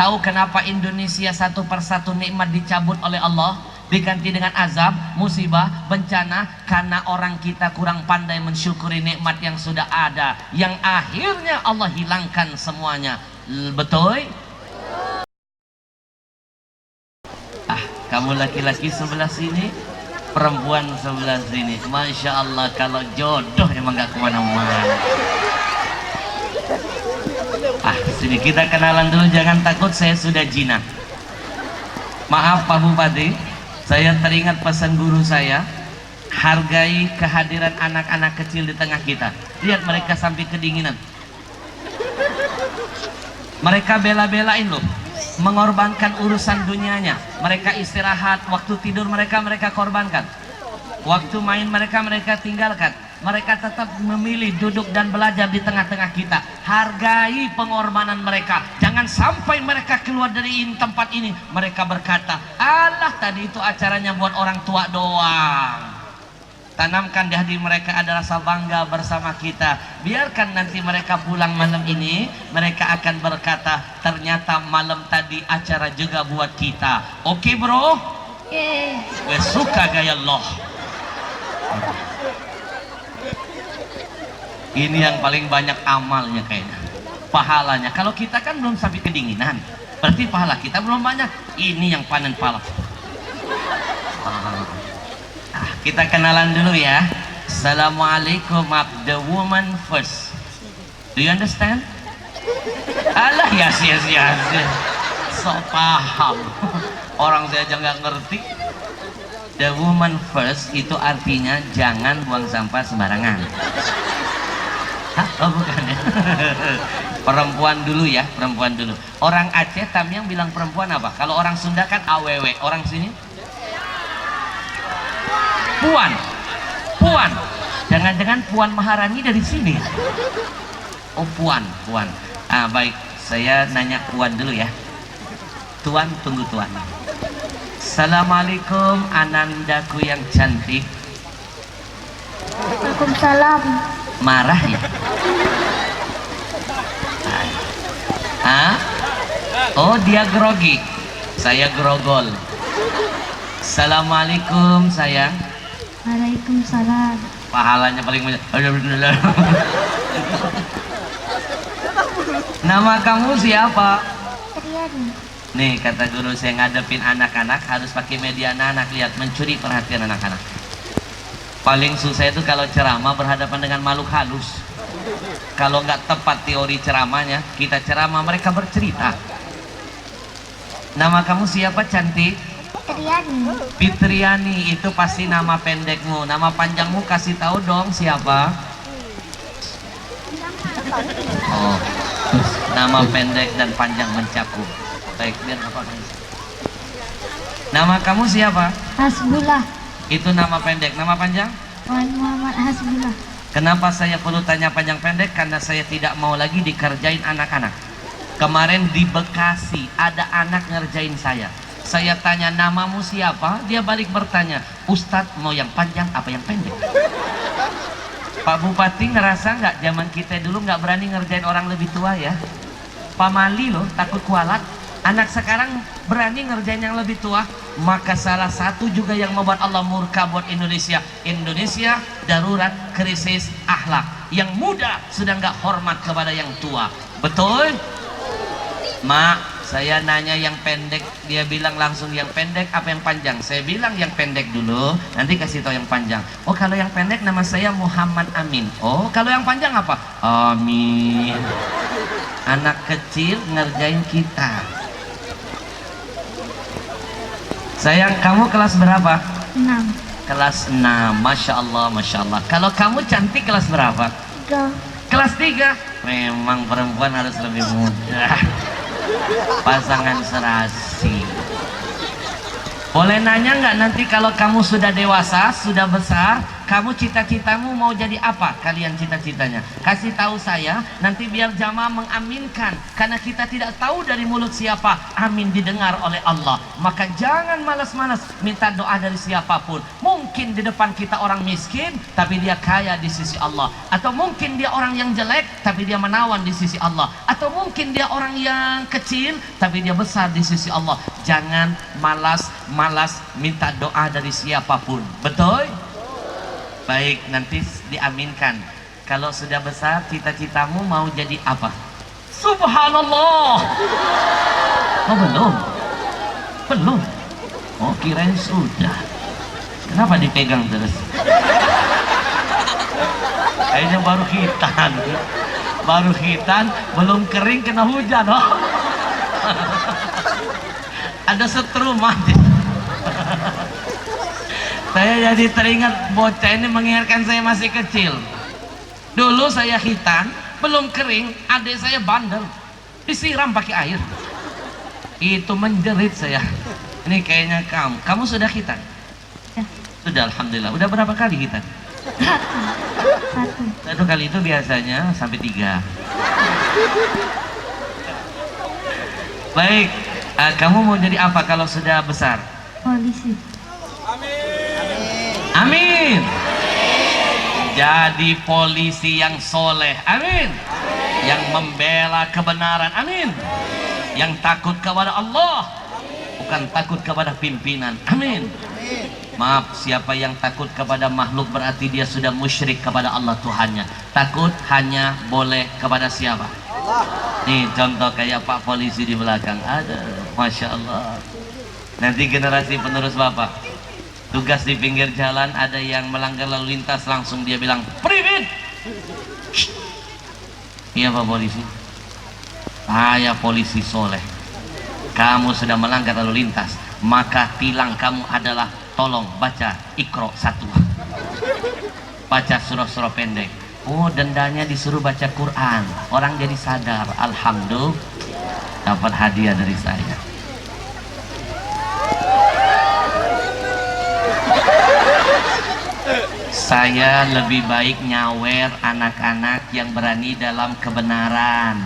Tahu kenapa Indonesia satu persatu nikmat dicabut oleh Allah, diganti dengan azab, musibah, bencana? Karena orang kita kurang pandai mensyukuri nikmat yang sudah ada, yang akhirnya Allah hilangkan semuanya. Betul? Kamu laki-laki sebelah sini, perempuan sebelah sini. Masya Allah, kalau jodoh emang gak kemana-mana. Sini kita kenalan dulu, jangan takut saya sudah jinak. Maaf Pak Bupati, saya teringat pesan guru saya, hargai kehadiran anak-anak kecil di tengah kita. Lihat mereka sampai kedinginan. Mereka bela-belain loh, mengorbankan urusan dunianya. Mereka istirahat, waktu tidur mereka korbankan, waktu main mereka tinggalkan. Mereka tetap memilih duduk dan belajar di tengah-tengah kita. Hargai pengorbanan mereka. Jangan sampai mereka keluar dari tempat ini mereka berkata, alah tadi itu acaranya buat orang tua doang. Tanamkan di hati mereka ada rasa bangga bersama kita. Biarkan nanti mereka pulang malam ini, mereka akan berkata, ternyata malam tadi acara juga buat kita. Oke bro? Oke. Gue suka gaya loh. Ini yang paling banyak amalnya kayaknya, pahalanya. Kalau kita kan belum sampai kedinginan, berarti pahala kita belum banyak. Ini yang panen pala. Kita kenalan dulu ya. Assalamualaikum, the woman first. Do you understand? Alah, yes. So paham. Orang saya aja nggak ngerti. The woman first itu artinya jangan buang sampah sembarangan. Oh bukan ya. Perempuan dulu ya, perempuan dulu. Orang Aceh Tamiang bilang perempuan apa? Kalau orang Sunda kan awewe. Orang sini puan. Jangan-jangan Puan Maharani dari sini. Oh puan. Baik, saya nanya puan dulu ya. Tuan, tunggu tuan. Assalamualaikum anandaku yang cantik. Waalaikumsalam. Marah ya? Oh dia grogi, saya grogol. Assalamualaikum sayang. Waalaikumsalam. Pahalanya paling banyak. Nama kamu siapa? Triani. Nih kata guru saya, ngadepin anak-anak harus pakai media anak-anak. Lihat, mencuri perhatian anak-anak. Paling susah itu kalau ceramah berhadapan dengan makhluk halus. Kalau nggak tepat teori ceramahnya, kita ceramah mereka bercerita. Nama kamu siapa cantik? Triani. Fitriani, itu pasti nama pendekmu. Nama panjangmu kasih tahu dong siapa? Oh, nama pendek dan panjang mencakup. Baik, biar apa? Nama kamu siapa? Hasbullah. Itu nama pendek. Nama panjang? Muhammad Hasbullah. Kenapa saya perlu tanya panjang pendek? Karena saya tidak mau lagi dikerjain anak-anak. Kemarin di Bekasi ada anak ngerjain saya. Saya tanya namamu siapa? Dia balik bertanya, Ustadz mau yang panjang apa yang pendek? Pak Bupati ngerasa nggak zaman kita dulu nggak berani ngerjain orang lebih tua ya? Pamali loh, takut kualat. Anak sekarang berani ngerjain yang lebih tua. Maka salah satu juga yang membuat Allah murka buat Indonesia. Indonesia darurat krisis akhlak. Yang muda sudah nggak hormat kepada yang tua. Betul? Mak, saya nanya yang pendek. Dia bilang langsung yang pendek apa yang panjang? Saya bilang yang pendek dulu, nanti kasih tahu yang panjang. Oh kalau yang pendek nama saya Muhammad Amin. Oh kalau yang panjang apa? Amin. Anak kecil ngerjain kita. Sayang, kamu kelas berapa? 6. Kelas 6, Masya Allah, Masya Allah. Kalau kamu cantik kelas berapa? 3. Kelas 3. Memang perempuan harus lebih muda. Pasangan serasi. Boleh nanya nggak nanti kalau kamu sudah dewasa, sudah besar, kamu cita-citamu mau jadi apa? Kalian cita-citanya kasih tahu saya, nanti biar jamaah mengaminkan, karena kita tidak tahu dari mulut siapa. Amin didengar oleh Allah. Maka jangan malas-malas minta doa dari siapapun. Mungkin di depan kita orang miskin tapi dia kaya di sisi Allah, atau mungkin dia orang yang jelek tapi dia menawan di sisi Allah, atau mungkin dia orang yang kecil tapi dia besar di sisi Allah. Jangan malas-malas minta doa dari siapapun. Betul? Baik, nanti diaminkan. Kalau sudah besar, cita-citamu mau jadi apa? Subhanallah. Oh belum? Belum? Oh kirain sudah. Kenapa dipegang terus? Kayaknya baru hitan. Baru hitan, belum kering kena hujan. Oh. Ada setrum mati. Saya jadi teringat bocah ini mengingatkan saya masih kecil. Dulu saya hitan, belum kering, adik saya bandel, disiram pakai air. Itu menjerit saya. Ini kayaknya kamu sudah hitan? Ya. Sudah, alhamdulillah. Udah berapa kali hitan? Satu kali itu biasanya sampai 3. Baik, kamu mau jadi apa kalau sudah besar? Polisi. Amin. Jadi polisi yang soleh. Amin. Yang membela kebenaran. Amin. Yang takut kepada Allah, bukan takut kepada pimpinan. Amin. Maaf, siapa yang takut kepada makhluk berarti dia sudah musyrik kepada Allah Tuhannya. Takut hanya boleh kepada siapa? Nih contoh kayak Pak Polisi di belakang. Ada, Masya Allah. Nanti generasi penerus Bapak, tugas di pinggir jalan ada yang melanggar lalu lintas, langsung dia bilang privit. Iya Pak Polisi, saya polisi soleh. Kamu sudah melanggar lalu lintas, maka tilang kamu adalah tolong baca Iqra 1, baca surah-surah pendek. Oh, dendanya disuruh baca Quran. Orang jadi sadar, alhamdulillah dapat hadiah dari saya. Saya lebih baik nyawer anak-anak yang berani dalam kebenaran.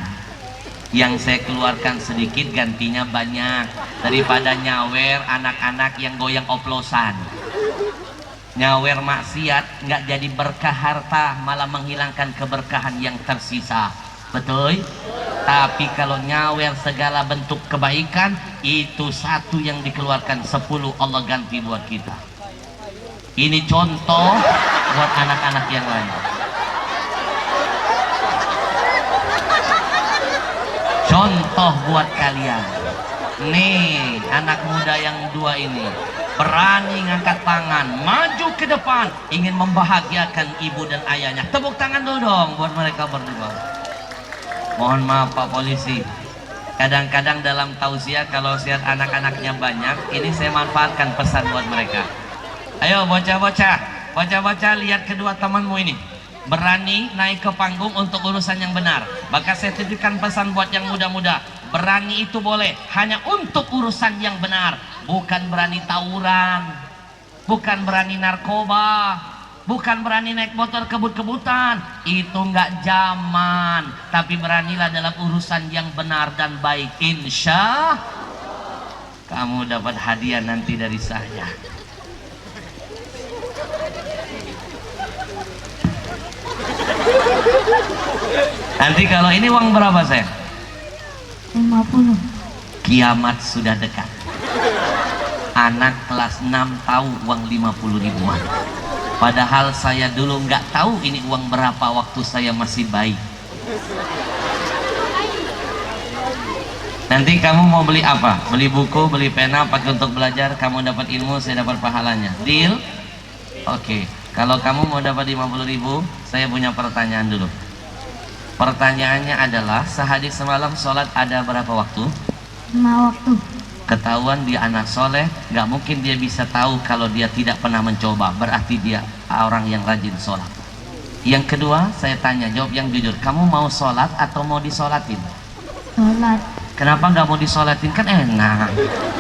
Yang saya keluarkan sedikit gantinya banyak, daripada nyawer anak-anak yang goyang oplosan. Nyawer maksiat nggak jadi berkah harta, malah menghilangkan keberkahan yang tersisa. Betul? Tapi kalau nyawer segala bentuk kebaikan, itu 1 yang dikeluarkan, 10 Allah ganti buat kita. Ini contoh buat anak-anak yang lain. Contoh buat kalian. Nih, anak muda yang 2 ini berani ngangkat tangan, maju ke depan, ingin membahagiakan ibu dan ayahnya. Tepuk tangan dulu dong buat mereka berdua. Mohon maaf Pak Polisi, kadang-kadang dalam tausiah kalau lihat anak-anaknya banyak, ini saya manfaatkan pesan buat mereka. Ayo bocah-bocah, lihat kedua temanmu ini berani naik ke panggung untuk urusan yang benar. Maka saya titipkan pesan buat yang muda-muda, berani itu boleh hanya untuk urusan yang benar, bukan berani tawuran, bukan berani narkoba, bukan berani naik motor kebut-kebutan. Itu nggak zaman. Tapi beranilah dalam urusan yang benar dan baik. Insya kamu dapat hadiah nanti dari saya. Nanti kalau ini uang berapa saya? 50. Kiamat sudah dekat. Anak kelas 6 tahu uang 50 ribuan. Padahal saya dulu nggak tahu ini uang berapa waktu saya masih bayi. Nanti kamu mau beli apa? Beli buku, beli pena, pakai untuk belajar. Kamu dapat ilmu, saya dapat pahalanya. Deal? Oke. Kalau kamu mau dapat 50 ribu, saya punya pertanyaan dulu. Pertanyaannya adalah, sehari semalam sholat ada berapa waktu? 5 waktu. Ketahuan dia anak soleh, nggak mungkin dia bisa tahu kalau dia tidak pernah mencoba. Berarti dia orang yang rajin sholat. Yang kedua, saya tanya, jawab yang jujur. Kamu mau sholat atau mau disolatin? Sholat. Kenapa nggak mau disolatin? Kan enak,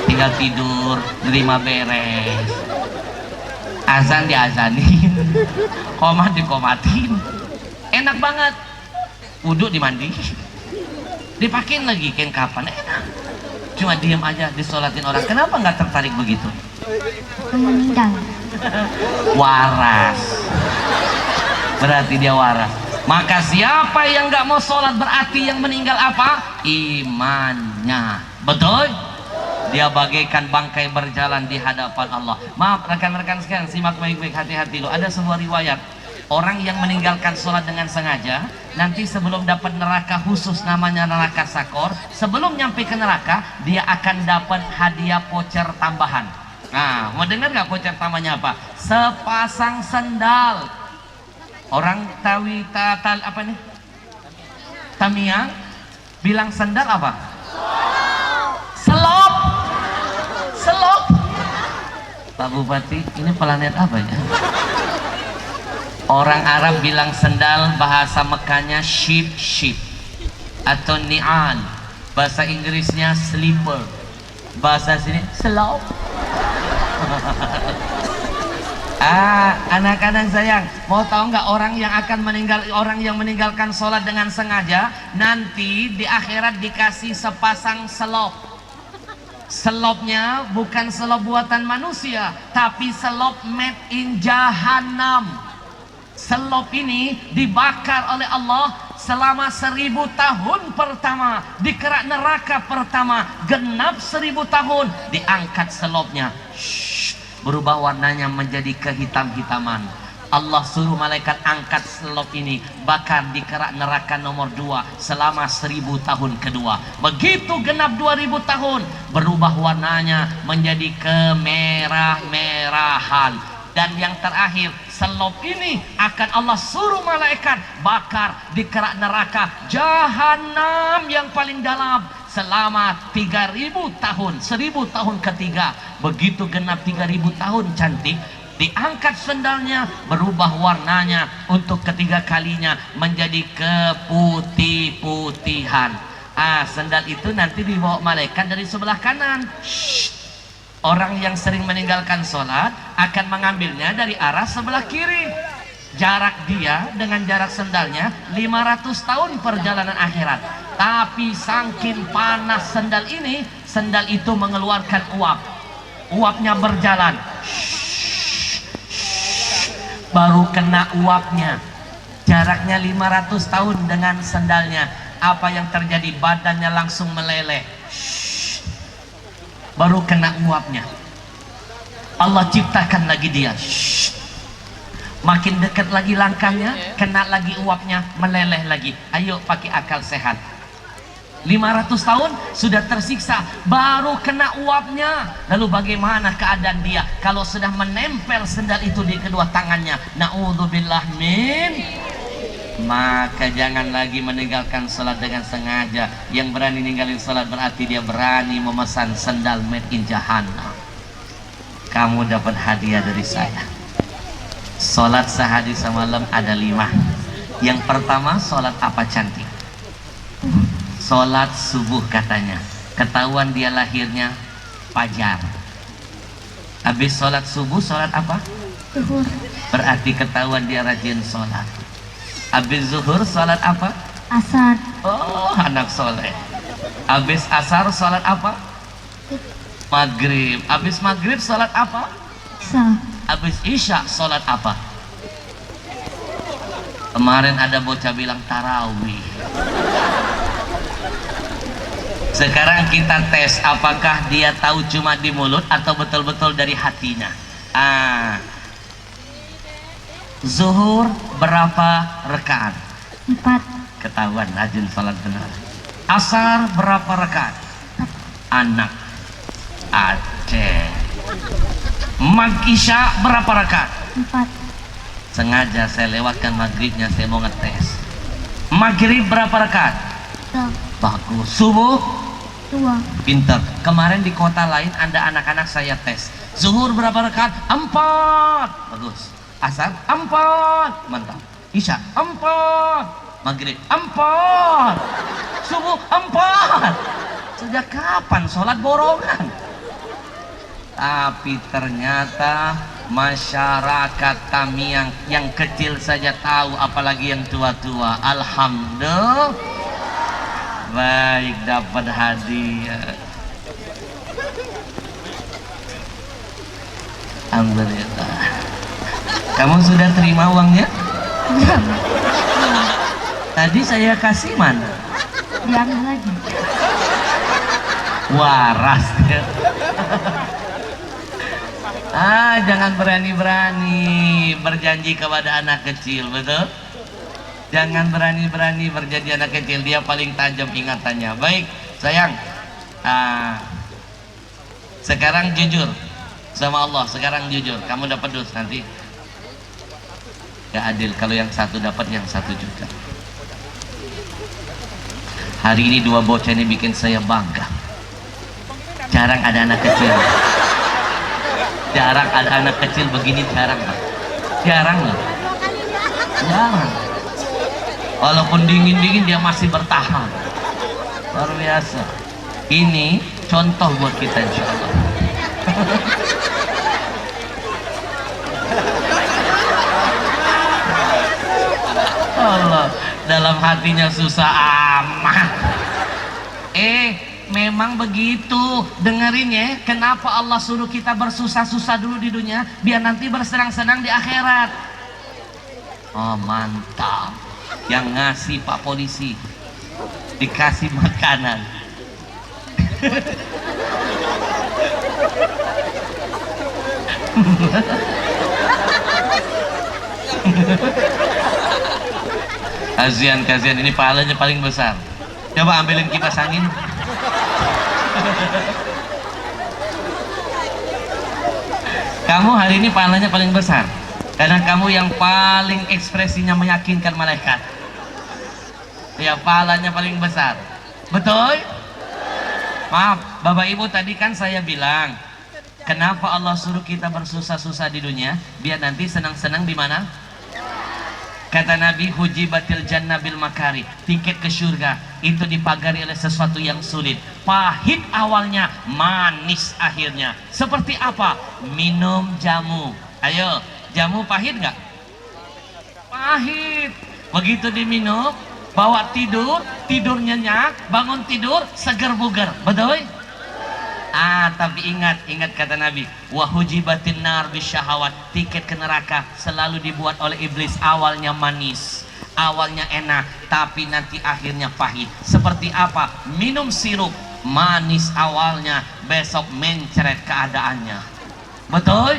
tinggal tidur, nerima beres. azan diazanin, komat dikomatin, enak banget. Wudhu dimandi, dipakein lagi kain kapan, enak. Cuma diem aja disolatin orang. Kenapa nggak tertarik begitu? Meninggal. Waras, berarti dia waras. Maka siapa yang nggak mau sholat berarti yang meninggal apa? Imannya. Betul? Dia bagaikan bangkai berjalan di hadapan Allah. Maaf rekan-rekan sekalian, simak baik-baik, hati-hati loh. Ada sebuah riwayat, orang yang meninggalkan sholat dengan sengaja, nanti sebelum dapat neraka khusus namanya neraka sakor, sebelum nyampe ke neraka, dia akan dapat hadiah voucher tambahan. Nah, mau dengar nggak voucher tambahannya apa? Sepasang sendal. Orang tawi tatal apa nih? Tamiang bilang sendal apa? Selop. Selop. Pak Bupati, ini planet apa ya? Orang Arab bilang sendal, bahasa Mekahnya sheep atau ni'al, bahasa Inggrisnya slipper, bahasa sini selop. Anak-anak sayang, mau tahu nggak orang yang meninggalkan sholat dengan sengaja nanti di akhirat dikasih sepasang selop. Selopnya bukan selop buatan manusia, tapi selop made in Jahannam. Selop ini dibakar oleh Allah selama 1000 tahun pertama, di kerak neraka pertama, genap 1000 tahun, diangkat selopnya, berubah warnanya menjadi kehitam-hitaman. Allah suruh malaikat angkat selop ini, bakar di kerak neraka nomor 2 selama 1000 tahun kedua. Begitu genap 2000 tahun, berubah warnanya menjadi kemerah-merahan. Dan yang terakhir, selop ini akan Allah suruh malaikat bakar di kerak neraka Jahannam yang paling dalam selama 3000 tahun, 1000 tahun ketiga. Begitu genap 3000 tahun cantik, diangkat sendalnya, berubah warnanya untuk ketiga kalinya menjadi keputih-putihan. Sendal itu nanti dibawa malaikat dari sebelah kanan. Orang yang sering meninggalkan sholat akan mengambilnya dari arah sebelah kiri. Jarak dia dengan jarak sendalnya 500 tahun perjalanan akhirat. Tapi saking panas sendal ini, sendal itu mengeluarkan uap. Uapnya berjalan, baru kena uapnya. Jaraknya 500 tahun dengan sendalnya. Apa yang terjadi? Badannya langsung meleleh, baru kena uapnya. Allah ciptakan lagi dia, makin dekat lagi langkahnya, kena lagi uapnya, meleleh lagi. Ayo pakai akal sehat. 500 tahun sudah tersiksa, baru kena uapnya. Lalu bagaimana keadaan dia kalau sudah menempel sendal itu di kedua tangannya? Na'udzubillah min. Maka jangan lagi meninggalkan sholat dengan sengaja. Yang berani ninggalin sholat berarti dia berani memesan sendal made in Jahannam. Kamu dapat hadiah dari saya. Sholat sehari semalam ada 5. Yang pertama, sholat apa cantik? Sholat subuh katanya. Ketahuan dia lahirnya fajar. Habis sholat subuh, sholat apa? Zuhur. Berarti ketahuan dia rajin sholat. Habis zuhur, sholat apa? Asar. Oh, anak soleh. Habis asar, sholat apa? Maghrib. Habis maghrib, sholat apa? Isya. Habis isya, sholat apa? Kemarin ada bocah bilang tarawih. Sekarang kita tes apakah dia tahu cuma di mulut atau betul-betul dari hatinya. Zuhur berapa rakaat? 4. Ketahuan rajin salat benar. Asar berapa rakaat? Anak Aceh. Isya berapa rakaat? 4. Sengaja saya lewatkan maghribnya, saya mau ngetes. Maghrib berapa rakaat? 2. Bagus. Subuh? 2. Pinter. Kemarin di kota lain ada anak-anak saya tes. Zuhur berapa rakaat? 4. Bagus. Asar 4. Mantap. Isya 4. Maghrib 4. Subuh 4. Sejak kapan sholat borongan? Tapi ternyata Masyarakat Tamiang yang kecil saja tahu, apalagi yang tua-tua. Alhamdulillah. Baik, dapat hadiah. Alhamdulillah. Kamu sudah terima uangnya? Belum. Tadi saya kasih mana? Diambil lagi. Waras ya. Jangan berani-berani berjanji kepada anak kecil, betul? Jangan berani-berani berjanji anak kecil, dia paling tajam ingatannya. Baik, sayang. Sekarang jujur sama Allah, sekarang jujur. Kamu dapat dus nanti. Gak adil kalau yang satu dapat, yang 1 juta. Hari ini 2 bocah ini bikin saya bangga. Jarang ada anak kecil. Jarang ada anak kecil begini, jarang Pak. Jarang loh. Jarang. Walaupun dingin-dingin dia masih bertahan. Luar biasa. Ini contoh buat kita insya Allah. Allah, dalam hatinya susah amat. Memang begitu. Dengerin ya, kenapa Allah suruh kita bersusah-susah dulu di dunia biar nanti bersenang-senang di akhirat. Oh mantap. Yang ngasih Pak Polisi dikasih makanan. Kasihan ini pahalanya paling besar. Coba ambilin kipas angin. Kamu hari ini pahalanya paling besar karena kamu yang paling ekspresinya meyakinkan malaikat. Ya, pahalanya paling besar. Betul? Maaf, Bapak Ibu, tadi kan saya bilang kenapa Allah suruh kita bersusah-susah di dunia biar nanti senang-senang di mana? Kata Nabi, hujibatil jannah bil makari. Tiket ke surga itu dipagari oleh sesuatu yang sulit. Pahit awalnya, manis akhirnya. Seperti apa? Minum jamu. Ayo, jamu pahit nggak? Pahit. Begitu diminum, bawa tidur, tidur nyenyak, bangun tidur, seger bugar. Betul? Tapi ingat kata Nabi, wahujibatin nar bisyahawat. Tiket ke neraka selalu dibuat oleh iblis. Awalnya manis, awalnya enak, tapi nanti akhirnya pahit. Seperti apa? Minum sirup, manis awalnya, besok mencret keadaannya. Betul?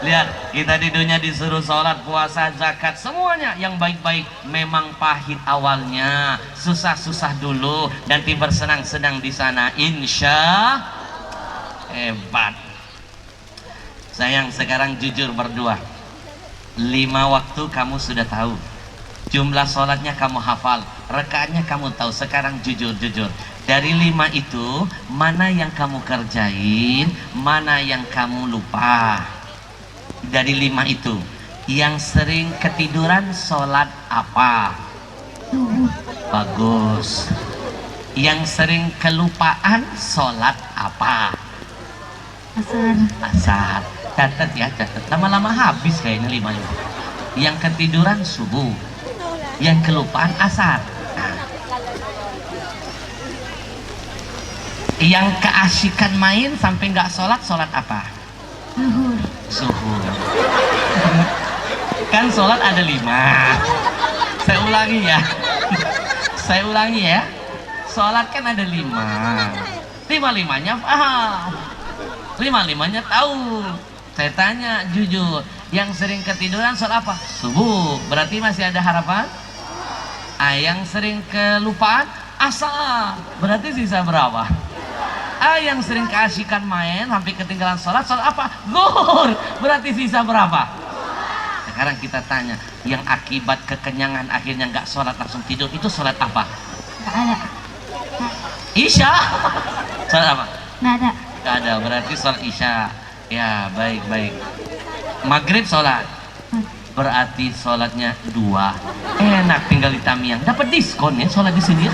Lihat, kita di dunia disuruh sholat, puasa, zakat, semuanya yang baik-baik. Memang pahit awalnya, susah-susah dulu, nanti bersenang-senang di sana. Insya hebat. Sayang, sekarang jujur berdua. 5 waktu kamu sudah tahu. Jumlah sholatnya kamu hafal. Rakaatnya kamu tahu. Sekarang jujur. Dari 5 itu, mana yang kamu kerjain, mana yang kamu lupa? Dari 5 itu, yang sering ketiduran sholat apa? Subuh. Bagus. Yang sering kelupaan sholat apa? Asar. Catat ya, catat. Lama-lama habis kayaknya 5 itu. Yang ketiduran subuh, yang kelupaan asar. Yang keasikan main sampai nggak sholat apa? Zuhur. Kan sholat ada 5. Saya ulangi ya. Sholat kan ada 5. 5-5-nya paham. 5-5-nya tahu. Saya tanya jujur, yang sering ketiduran sholat apa? Subuh. Berarti masih ada harapan? Yang sering kelupaan asar. Berarti sisa berapa? Yang sering keasikan main sampai ketinggalan sholat apa? Zuhur. Berarti sisa berapa? Sekarang kita tanya, yang akibat kekenyangan akhirnya nggak sholat langsung tidur, itu sholat apa? Nggak ada. Isya. Sholat apa? Nggak ada. Nggak ada, berarti sholat isya. Ya, baik. Maghrib sholat, berarti sholatnya 2. Enak tinggal di Tamiang, dapat diskon ya sholat di sini.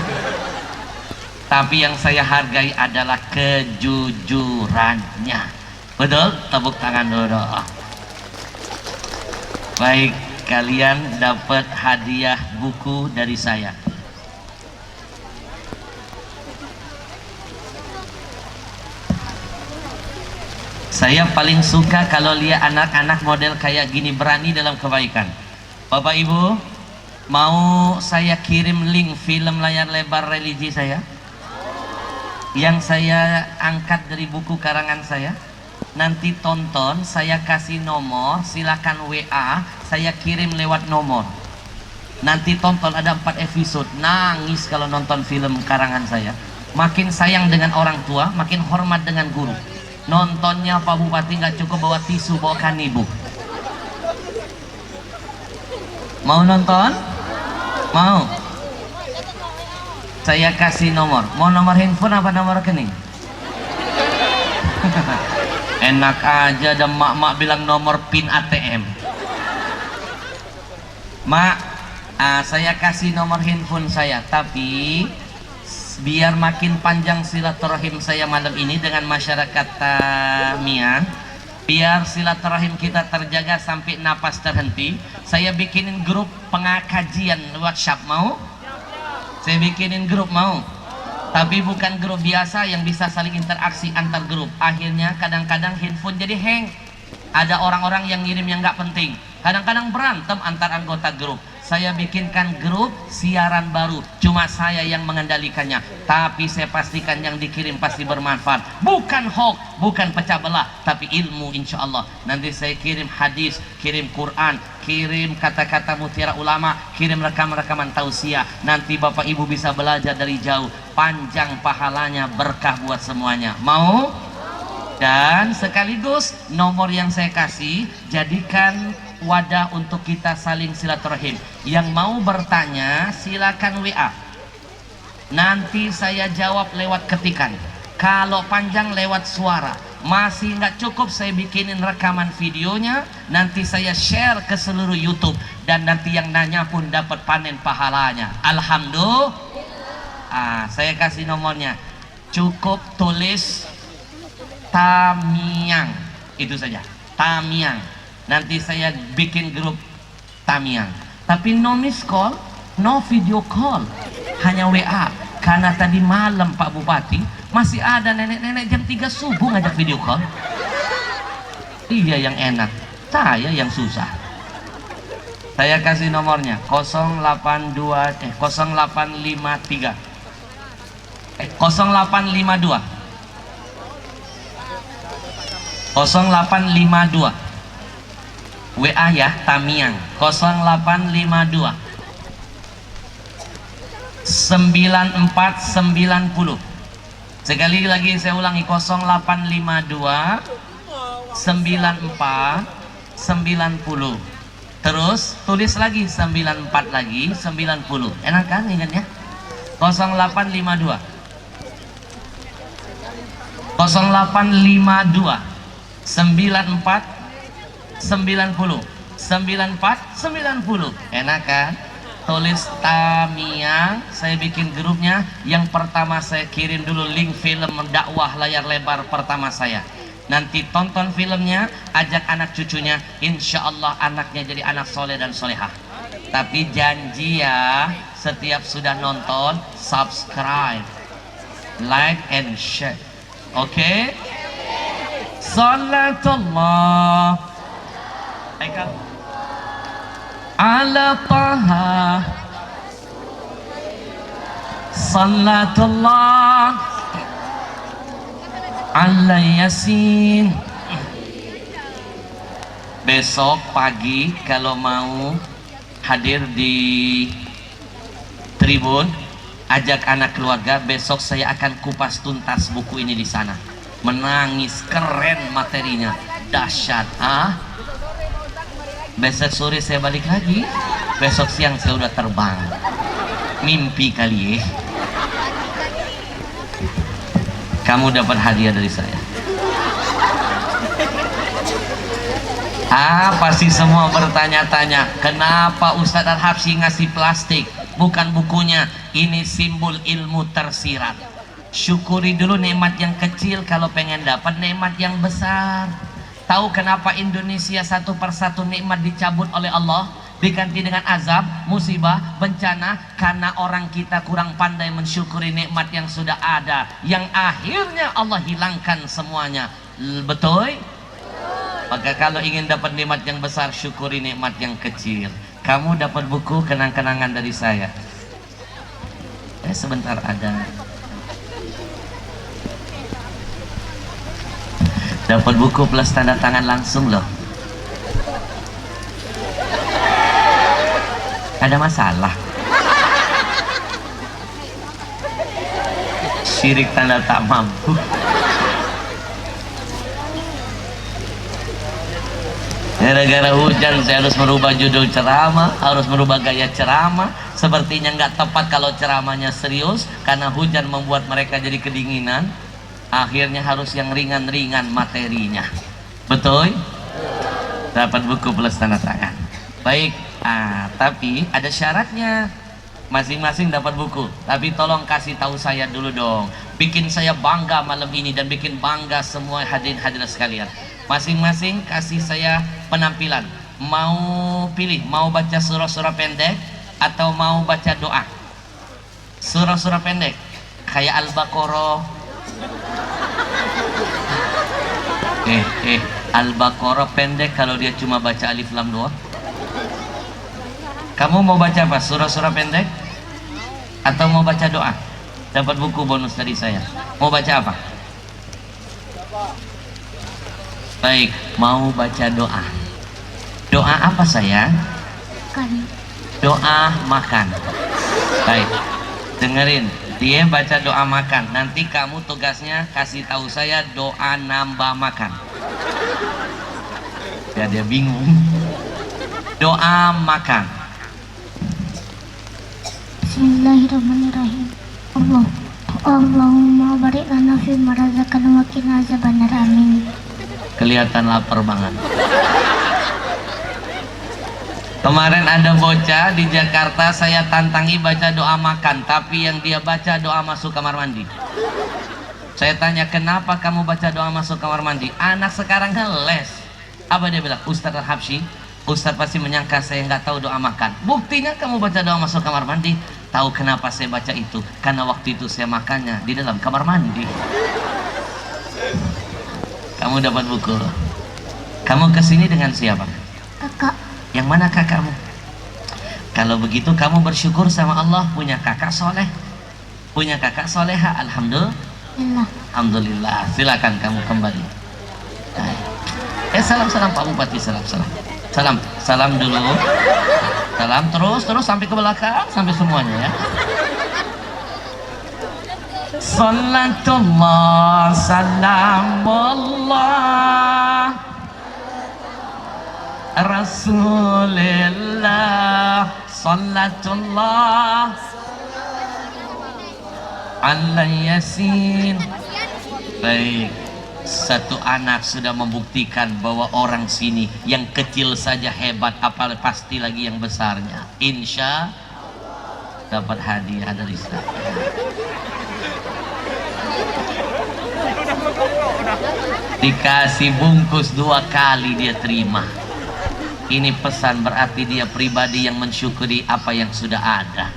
Tapi yang saya hargai adalah kejujurannya. Betul? Tepuk tangan dulu. Baik, kalian dapat hadiah buku dari saya. Saya paling suka kalau lihat anak-anak model kayak gini berani dalam kebaikan. Bapak Ibu, mau saya kirim link film layar lebar religi saya yang saya angkat dari buku karangan saya. Nanti tonton, saya kasih nomor, silakan WA, saya kirim lewat nomor. Nanti tonton, ada 4 episode. Nangis kalau nonton film karangan saya. Makin sayang dengan orang tua, makin hormat dengan guru. Nontonnya Pak Bupati nggak cukup bawa tisu, bawa kanibu. Mau nonton? Mau? Saya kasih nomor. Mau nomor handphone apa nomor rekening? Enak aja, ada mak-mak bilang nomor PIN ATM. Mak, saya kasih nomor handphone saya, tapi biar makin panjang silaturahim saya malam ini dengan masyarakat Tamiang, biar silaturahim kita terjaga sampai napas terhenti, saya bikinin grup pengakajian WhatsApp. Mau? Saya bikinin grup, mau? Tapi bukan grup biasa yang bisa saling interaksi antar grup. Akhirnya kadang-kadang handphone jadi hang. Ada orang-orang yang ngirim yang nggak penting. Kadang-kadang berantem antar anggota grup. Saya bikinkan grup siaran baru, cuma saya yang mengendalikannya. Tapi saya pastikan yang dikirim pasti bermanfaat. Bukan hoax, bukan pecah belah, tapi ilmu insya Allah. Nanti saya kirim hadis, kirim Quran, kirim kata-kata mutiara ulama, kirim rekaman-rekaman tausiah. Nanti Bapak Ibu bisa belajar dari jauh. Panjang pahalanya, berkah buat semuanya. Mau? Dan sekaligus nomor yang saya kasih, jadikan wadah untuk kita saling silaturahim. Yang mau bertanya silakan WA, nanti saya jawab lewat ketikan. Kalau panjang lewat suara. Masih nggak cukup, saya bikinin rekaman videonya, nanti saya share ke seluruh YouTube, dan nanti yang nanya pun dapat panen pahalanya. Alhamdulillah. Saya kasih nomornya, cukup tulis Tamiang, itu saja, Tamiang. Nanti saya bikin grup Tamiang, tapi no miss call, no video call, hanya WA. Karena tadi malam Pak Bupati masih ada nenek-nenek jam 3 subuh ngajak video call. Iya yang enak, saya yang susah. Saya kasih nomornya 082 0853 0852 0852 WA ya, Tamiang 0852 9490. Sekali lagi saya ulangi, 0852 9490. Terus tulis lagi 94 lagi 90. Enak kan ingatnya? 0852 0852 94 90 94 90. Enak kan? Tulis Tamiang, saya bikin grupnya. Yang pertama saya kirim dulu link film dakwah layar lebar pertama saya. Nanti tonton filmnya, ajak anak cucunya, insya Allah anaknya jadi anak soleh dan solehah. Tapi janji ya, setiap sudah nonton subscribe, like and share. Oke? Salatullah ala taha, salatullah ala yasin. Besok pagi kalau mau hadir di tribun, ajak anak keluarga. Besok saya akan kupas tuntas buku ini di sana. Menangis, keren materinya, dahsyat. Besok sore saya balik lagi, besok siang saya udah terbang. Mimpi kali ya. Kamu dapat hadiah dari saya. Pasti semua bertanya-tanya, kenapa Ustadz Al-Habsyi ngasih plastik? Bukan bukunya, ini simbol ilmu tersirat. Syukuri dulu nikmat yang kecil kalau pengen dapat nikmat yang besar. Tahu kenapa Indonesia satu persatu nikmat dicabut oleh Allah, diganti dengan azab, musibah, bencana? Karena orang kita kurang pandai mensyukuri nikmat yang sudah ada, yang akhirnya Allah hilangkan semuanya. Betul? Maka kalau ingin dapat nikmat yang besar, syukuri nikmat yang kecil. Kamu dapat buku kenang-kenangan dari saya. Sebentar ada. Dapat buku plus tanda tangan langsung loh. Ada masalah? Syirik tanda tak mampu. Gara-gara hujan saya harus merubah judul ceramah, harus merubah gaya ceramah. Sepertinya nggak tepat kalau ceramahnya serius, karena hujan membuat mereka jadi kedinginan. Akhirnya harus yang ringan-ringan materinya. Betul? Dapat buku plus tanda tangan. Baik, tapi ada syaratnya. Masing-masing dapat buku, tapi tolong kasih tahu saya dulu dong. Bikin saya bangga malam ini dan bikin bangga semua hadirin-hadirat sekalian. Masing-masing kasih saya penampilan. Mau pilih, mau baca surah-surah pendek atau mau baca doa? Surah-surah pendek kayak Al-Baqarah. Al-Baqarah pendek kalau dia cuma baca alif lam doang. Kamu mau baca apa? Surah-surah pendek atau mau baca doa? Dapat buku bonus dari saya. Mau baca apa? Baik, mau baca doa. Doa apa sayang? Kan. Doa makan. Baik, dengerin. Dia baca doa makan. Nanti kamu tugasnya kasih tahu saya doa nambah makan. Ya, dia bingung. Doa makan. Bismillahirrahmanirrahim. Allahumma barik lana fi ma razaqtana wa qina azabannar. Amin. Kelihatan lapar banget. Kemarin ada bocah di Jakarta, saya tantangi baca doa makan, tapi yang dia baca doa masuk kamar mandi. Saya tanya, kenapa kamu baca doa masuk kamar mandi? Anak sekarang kan les. Apa dia bilang? Ustadz Al-Habsyi, Ustadz pasti menyangka saya nggak tahu doa makan. Buktinya kamu baca doa masuk kamar mandi. Tahu kenapa saya baca itu? Karena waktu itu saya makannya di dalam kamar mandi. Kamu dapat buku. Kamu kesini dengan siapa? Kakak. Yang mana kakakmu? Kalau begitu kamu bersyukur sama Allah punya kakak soleh, punya kakak soleha. Alhamdulillah. Alhamdulillah. Silakan kamu kembali. Salam Pak Bupati, salam dulu, salam terus sampai ke belakang, sampai semuanya ya. Salatullah salamullah Rasulillah, salatullah ala yasin. Baik, satu anak sudah membuktikan bahwa orang sini yang kecil saja hebat, apalagi pasti lagi yang besarnya. Insya dapat hadiah dari saya. Dikasih bungkus 2 kali dia terima. Ini pesan, berarti dia pribadi yang mensyukuri apa yang sudah ada.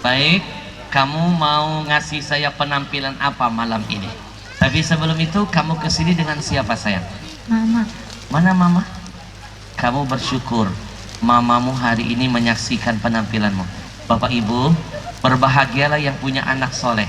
Baik, kamu mau ngasih saya penampilan apa malam ini? Tapi sebelum itu, kamu kesini dengan siapa sayang? Mama. Mana mama? Kamu bersyukur mamamu hari ini menyaksikan penampilanmu. Bapak ibu, berbahagialah yang punya anak soleh.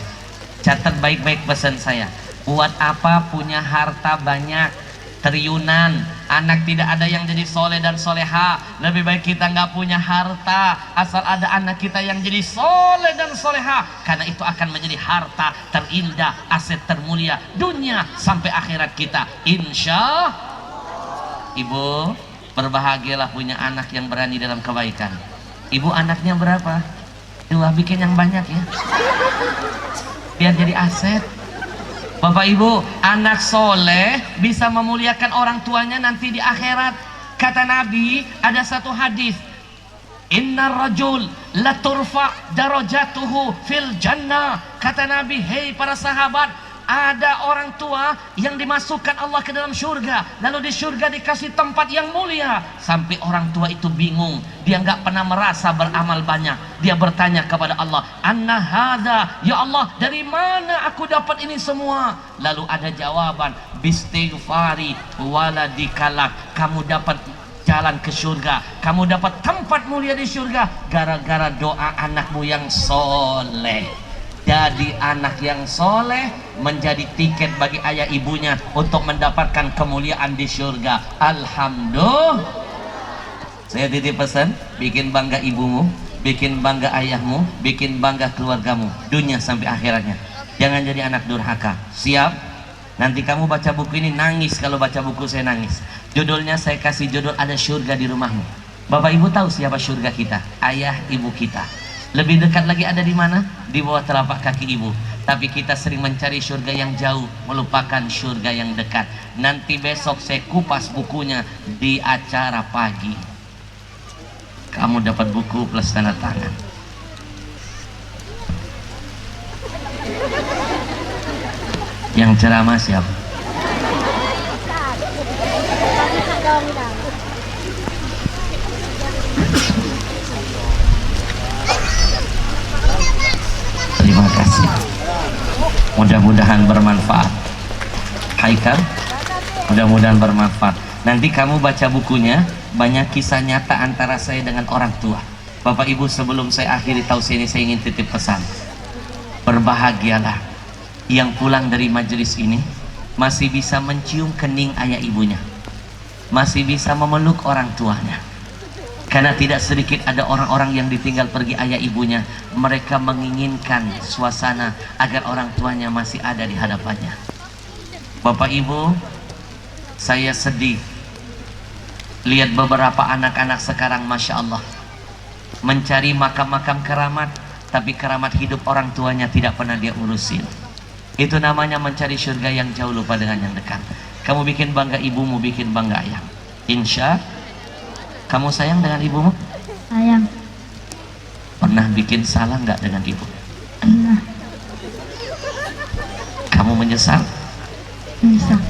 Catat baik-baik pesan saya. Buat apa punya harta banyak, triliunan, anak tidak ada yang jadi soleh dan soleha? Lebih baik kita nggak punya harta, asal ada anak kita yang jadi soleh dan soleha, karena itu akan menjadi harta terindah, aset termulia dunia sampai akhirat kita. Insya ibu, berbahagialah punya anak yang berani dalam kebaikan. Ibu anaknya berapa? 2, bikin yang banyak ya, biar jadi aset. Bapak ibu, anak soleh bisa memuliakan orang tuanya nanti di akhirat. Kata Nabi, ada satu hadis, inna rajul la turfa darajatuhu fil jannah. Kata Nabi, hei para sahabat, ada orang tua yang dimasukkan Allah ke dalam surga, lalu di surga dikasih tempat yang mulia, sampai orang tua itu bingung, dia nggak pernah merasa beramal banyak. Dia bertanya kepada Allah, anna hadza, ya Allah, dari mana aku dapat ini semua? Lalu ada jawaban, bistighfari waladikalak, kamu dapat jalan ke surga, kamu dapat tempat mulia di surga gara-gara doa anakmu yang soleh. Jadi anak yang soleh menjadi tiket bagi ayah ibunya untuk mendapatkan kemuliaan di surga. Alhamdulillah. Saya titip pesan, bikin bangga ibumu, bikin bangga ayahmu, bikin bangga keluargamu, dunia sampai akhiratnya. Jangan jadi anak durhaka. Siap? Nanti kamu baca buku ini nangis kalau baca buku saya nangis. Judulnya saya kasih judul Ada Surga di Rumahmu. Bapak ibu tahu siapa surga kita? Ayah ibu kita. Lebih dekat lagi ada di mana? Di bawah telapak kaki ibu. Tapi kita sering mencari surga yang jauh, melupakan surga yang dekat. Nanti besok saya kupas bukunya di acara pagi. Kamu dapat buku plus tanda tangan. Yang ceramah siapa? Terima kasih. Mudah-mudahan bermanfaat. Haikal, mudah-mudahan bermanfaat. Nanti kamu baca bukunya, banyak kisah nyata antara saya dengan orang tua. Bapak ibu, sebelum saya akhiri tausiah ini, saya ingin titip pesan. Berbahagialah yang pulang dari majelis ini masih bisa mencium kening ayah ibunya, masih bisa memeluk orang tuanya. Karena tidak sedikit ada orang-orang yang ditinggal pergi ayah ibunya, mereka menginginkan suasana agar orang tuanya masih ada di hadapannya. Bapak ibu, saya sedih lihat beberapa anak-anak sekarang, Masya Allah, mencari makam-makam keramat, tapi keramat hidup orang tuanya tidak pernah dia urusin. Itu namanya mencari surga yang jauh, lupa dengan yang dekat. Kamu bikin bangga ibumu, bikin bangga ayah. Insya kamu sayang dengan ibumu? Sayang. Pernah bikin salah nggak dengan ibu? Pernah. Kamu menyesal? Menyesal.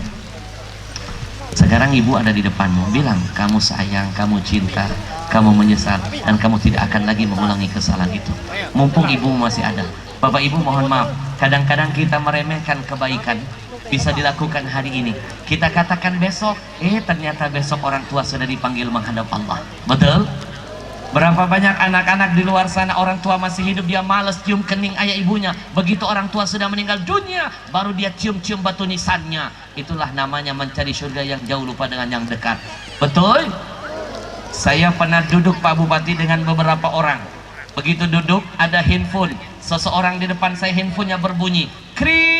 Sekarang ibu ada di depanmu, bilang kamu sayang, kamu cinta, kamu menyesal, dan kamu tidak akan lagi mengulangi kesalahan itu. Mumpung ibu masih ada. Bapak ibu mohon maaf, kadang-kadang kita meremehkan kebaikan. Bisa dilakukan hari ini, kita katakan besok, ternyata besok orang tua sudah dipanggil menghadap Allah. Betul? Berapa banyak anak-anak di luar sana orang tua masih hidup, dia malas cium kening ayah ibunya. Begitu orang tua sudah meninggal dunia, baru dia cium-cium batu nisannya. Itulah namanya mencari surga yang jauh, lupa dengan yang dekat. Betul? Saya pernah duduk Pak Bupati dengan beberapa orang. Begitu duduk, ada handphone. Seseorang di depan saya, handphonenya berbunyi, kring.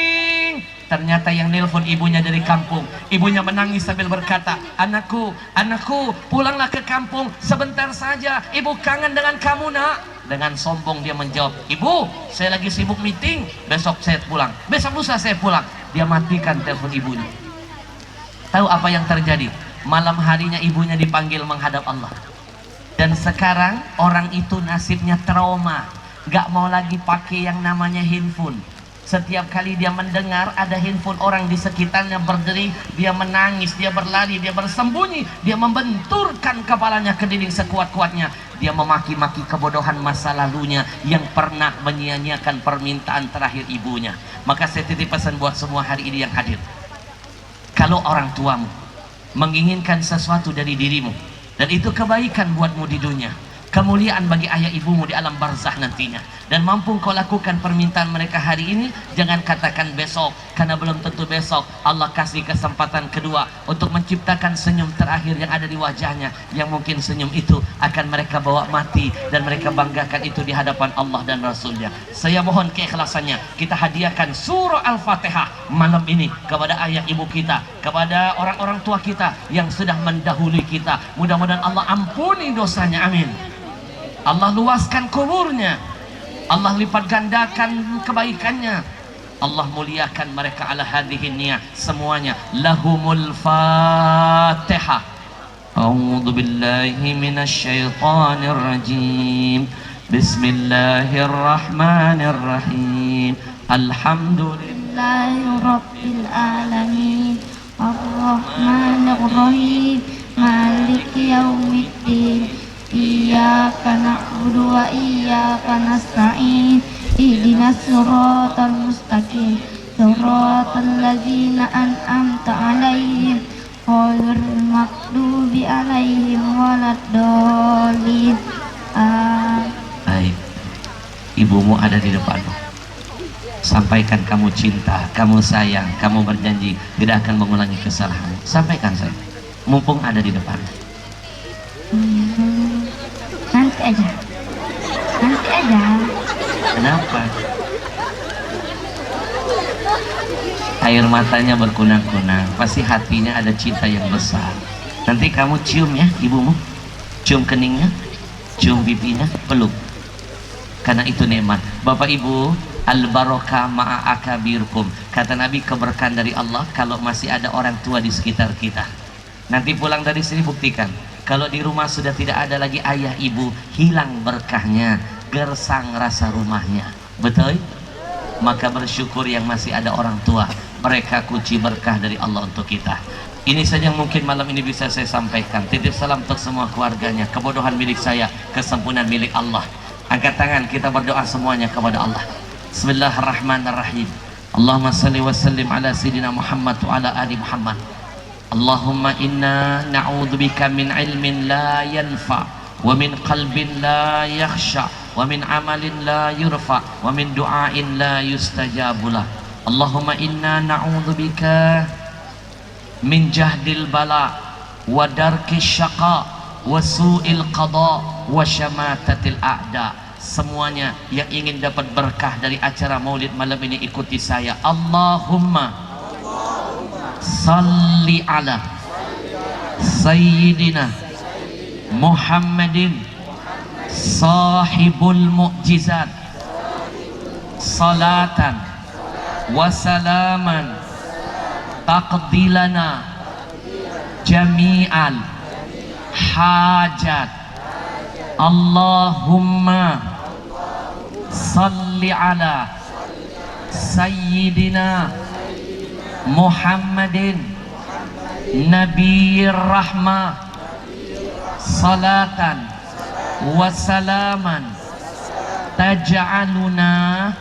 Ternyata yang nelpon ibunya dari kampung. Ibunya menangis sambil berkata, anakku, anakku, pulanglah ke kampung sebentar saja. Ibu kangen dengan kamu, nak. Dengan sombong dia menjawab, ibu, saya lagi sibuk meeting, besok saya pulang, besok lusa saya pulang. Dia matikan telepon ibunya. Tahu apa yang terjadi? Malam harinya ibunya dipanggil menghadap Allah. Dan sekarang orang itu nasibnya trauma, gak mau lagi pakai yang namanya handphone. Setiap kali dia mendengar ada handphone orang di sekitarnya berdering, dia menangis, dia berlari, dia bersembunyi, dia membenturkan kepalanya ke dinding sekuat-kuatnya. Dia memaki-maki kebodohan masa lalunya yang pernah menyia-nyiakan permintaan terakhir ibunya. Maka saya titip pesan buat semua hari ini yang hadir. Kalau orang tuamu menginginkan sesuatu dari dirimu, dan itu kebaikan buatmu di dunia, kemuliaan bagi ayah ibumu di alam barzah nantinya, dan mampu kau lakukan permintaan mereka hari ini, jangan katakan besok, karena belum tentu besok Allah kasih kesempatan kedua untuk menciptakan senyum terakhir yang ada di wajahnya, yang mungkin senyum itu akan mereka bawa mati dan mereka banggakan itu di hadapan Allah dan Rasulnya. Saya mohon keikhlasannya, kita hadiahkan surah Al-Fatihah malam ini kepada ayah ibu kita, kepada orang-orang tua kita yang sudah mendahului kita. Mudah-mudahan Allah ampuni dosanya, amin. Allah luaskan kuburnya, Allah lipat gandakan kebaikannya, Allah muliakan mereka ala hadhihi niyah semuanya. Lahumul Fatihah. A'udzu billahi minasyaitonir rajim. Bismillahirrahmanirrahim. Alhamdulillah Alhamdulillahi Rabbil Alamin Ar-Rahmanir Rahim Maliki Yaumiddin Iyyaka na'budu wa iyyaka nasta'in Ihdinas siratal mustaqim Siratal ladzina an'amta 'alaihim ghairil maghdubi 'alaihim waladdallin. Baik, ibumu ada di depanmu. Sampaikan kamu cinta, kamu sayang, kamu berjanji tidak akan mengulangi kesalahan. Sampaikan saya, mumpung ada di depan. Nanti aja. Kenapa? Air matanya berkunang-kunang, pasti hatinya ada cinta yang besar. Nanti kamu cium ya ibumu, cium keningnya, cium pipinya, peluk. Karena itu nikmat. Bapak Ibu, al-barakah ma'a akabirkum. Kata Nabi, keberkahan dari Allah kalau masih ada orang tua di sekitar kita. Nanti pulang dari sini buktikan, kalau di rumah sudah tidak ada lagi ayah ibu, hilang berkahnya, gersang rasa rumahnya. Betul? Maka bersyukur yang masih ada orang tua. Mereka kunci berkah dari Allah untuk kita. Ini saja yang mungkin malam ini bisa saya sampaikan. Titip salam untuk semua keluarganya. Kebodohan milik saya, kesempurnaan milik Allah. Angkat tangan, kita berdoa semuanya kepada Allah. Bismillahirrahmanirrahim. Allahumma salli wa sallim ala sayyidina Muhammad wa ala ali Muhammad. Allahumma inna na'udzubika min ilmin la yanfa wa min qalbin la yakhsha wa min amalin la yurfa wa min du'ain la yustajabulah. Allahumma inna na'udzubika min jahdil bala wa darkis syaqa wa su'il qada wa syamatatil a'da. Semuanya yang ingin dapat berkah dari acara maulid malam ini ikuti saya. Allahumma salli ala sayyidina Muhammadin sahibul mu'jizat salatan wa salaman taqdilana jami'al hajat. Allahumma salli ala sayyidina Muhammadin Nabiyir Rahmah salatan wa salaman taj'aluna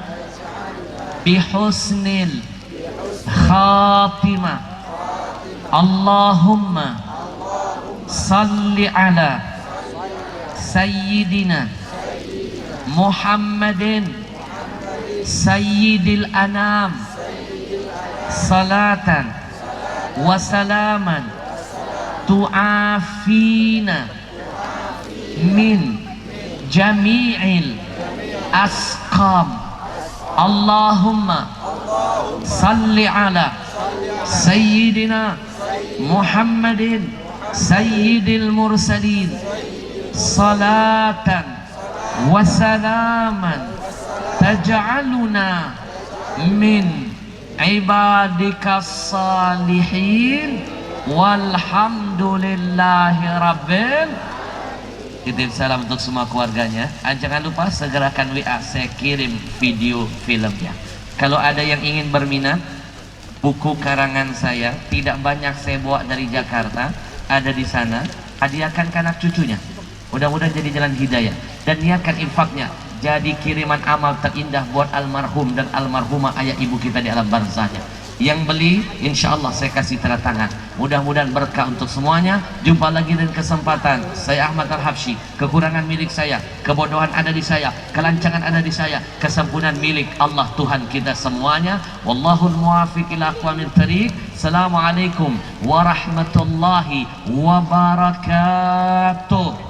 bihusnil khatimah. Allahumma salli ala sayyidina Muhammadin sayyidil anam salatan wa salaman tu'afina min jami'il asqam. Allahumma salli ala sayyidina Muhammadin sayyidil mursalin salatan wa salaman taj'aluna min ibadikas salihin walhamdulillahi rabbil. Titip salam untuk semua keluarganya. Jangan lupa segerakan WA, saya kirim video filmnya. Kalau ada yang ingin berminat buku karangan saya, tidak banyak saya bawa dari Jakarta, ada di sana, hadiahkan ke anak cucunya. Mudah-mudahan jadi jalan hidayah. Dan niatkan infaknya jadi kiriman amal terindah buat almarhum dan almarhumah ayah ibu kita di alam barzahnya. Yang beli insya Allah saya kasih tanda tangan. Mudah-mudahan berkah untuk semuanya. Jumpa lagi dengan kesempatan. Saya Ahmad Al-Habsyi. Kekurangan milik saya, kebodohan ada di saya, kelancangan ada di saya, kesempurnaan milik Allah Tuhan kita semuanya. Wallahul muwaffiq ila aqwamit thariq. Assalamualaikum warahmatullahi wabarakatuh.